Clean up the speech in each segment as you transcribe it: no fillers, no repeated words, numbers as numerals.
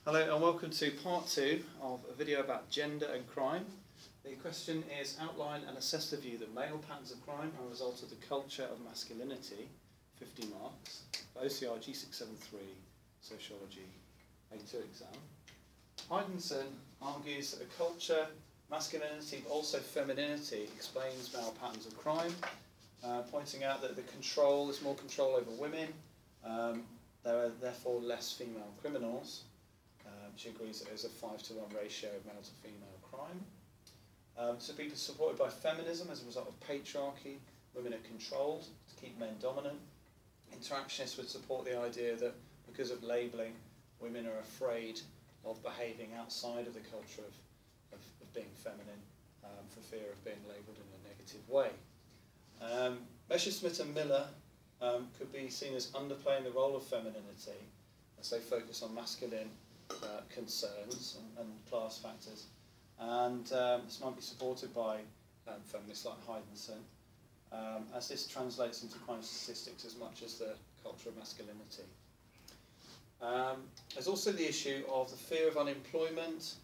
Hello and welcome to part 2 of a video about gender and crime. The question is outline and assess the view that male patterns of crime are a result of the culture of masculinity, 50 marks, for OCR G673, Sociology A2 exam. Heidenson argues that the culture, masculinity but also femininity explains male patterns of crime, pointing out that there's more control over women, there are therefore less female criminals. She agrees that there's a 5-to-1 ratio of male to female crime. So people supported by feminism as a result of patriarchy, women are controlled to keep men dominant. Interactionists would support the idea that because of labelling, women are afraid of behaving outside of the culture of being feminine for fear of being labelled in a negative way. Messerschmitt and Miller could be seen as underplaying the role of femininity as they focus on masculine concerns and class factors, and this might be supported by feminists like Heidenson, as this translates into crime statistics as much as the culture of masculinity. There's also the issue of the fear of unemployment,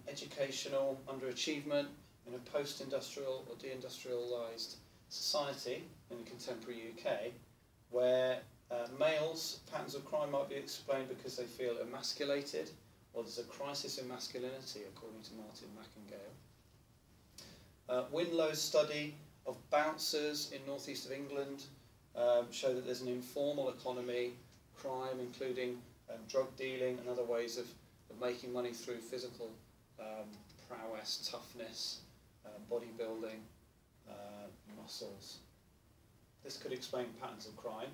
educational underachievement in a post-industrial or deindustrialised society in the contemporary UK, where males' patterns of crime might be explained because they feel emasculated, or there's a crisis in masculinity, according to Martin Mackengale. Winlow's study of bouncers in northeast of England show that there's an informal economy, crime including drug dealing and other ways of making money through physical prowess, toughness, bodybuilding, muscles. This could explain patterns of crime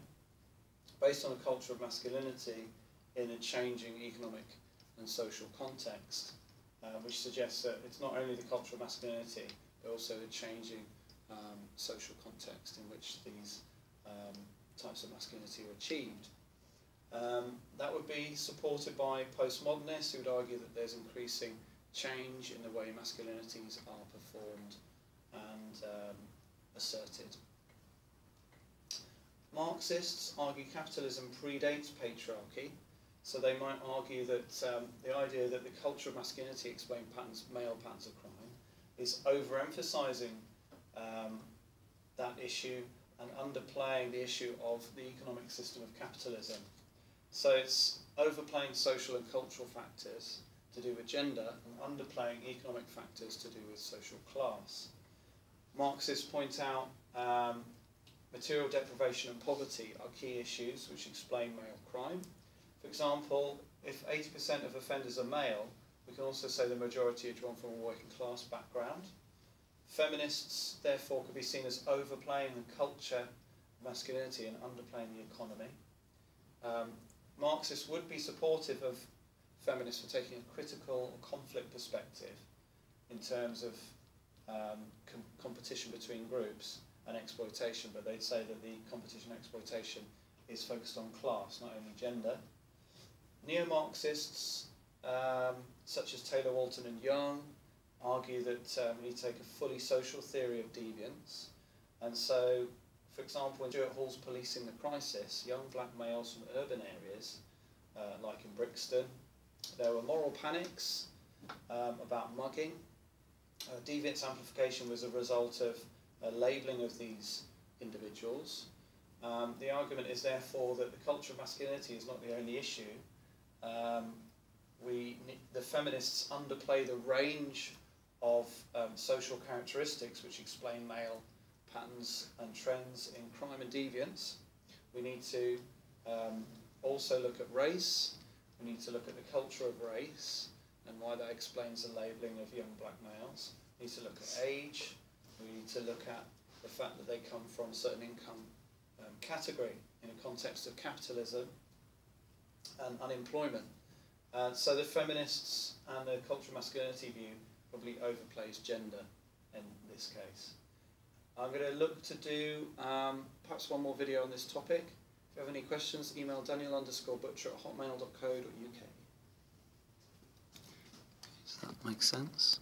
based on a culture of masculinity in a changing economic and social context, which suggests that it's not only the culture of masculinity, but also the changing social context in which these types of masculinity are achieved. That would be supported by postmodernists who would argue that there's increasing change in the way masculinities are performed and asserted. Marxists argue capitalism predates patriarchy, so they might argue that the idea that the culture of masculinity explains male patterns of crime is overemphasising that issue and underplaying the issue of the economic system of capitalism. So it's overplaying social and cultural factors to do with gender and underplaying economic factors to do with social class. Marxists point out material deprivation and poverty are key issues which explain male crime. For example, if 80% of offenders are male, we can also say the majority are drawn from a working class background. Feminists, therefore, could be seen as overplaying the culture of masculinity and underplaying the economy. Marxists would be supportive of feminists for taking a critical or conflict perspective in terms of competition between groups and exploitation, but they'd say that the competition and exploitation is focused on class, not only gender. Neo-Marxists, such as Taylor, Walton and Young, argue that we need to take a fully social theory of deviance, and so, for example, in Stuart Hall's Policing the Crisis, young black males from urban areas, like in Brixton, there were moral panics about mugging. Deviance amplification was a result of labelling of these individuals. The argument is therefore that the culture of masculinity is not the only issue. The feminists underplay the range of social characteristics which explain male patterns and trends in crime and deviance. We need to also look at race. We need to look at the culture of race and why that explains the labelling of young black males. We need to look at age. We need to look at the fact that they come from a certain income category in a context of capitalism and unemployment. So the feminists and the cultural masculinity view probably overplays gender in this case. I'm going to look to do perhaps one more video on this topic. If you have any questions, email daniel_butcher@hotmail.co.uk. Does that make sense?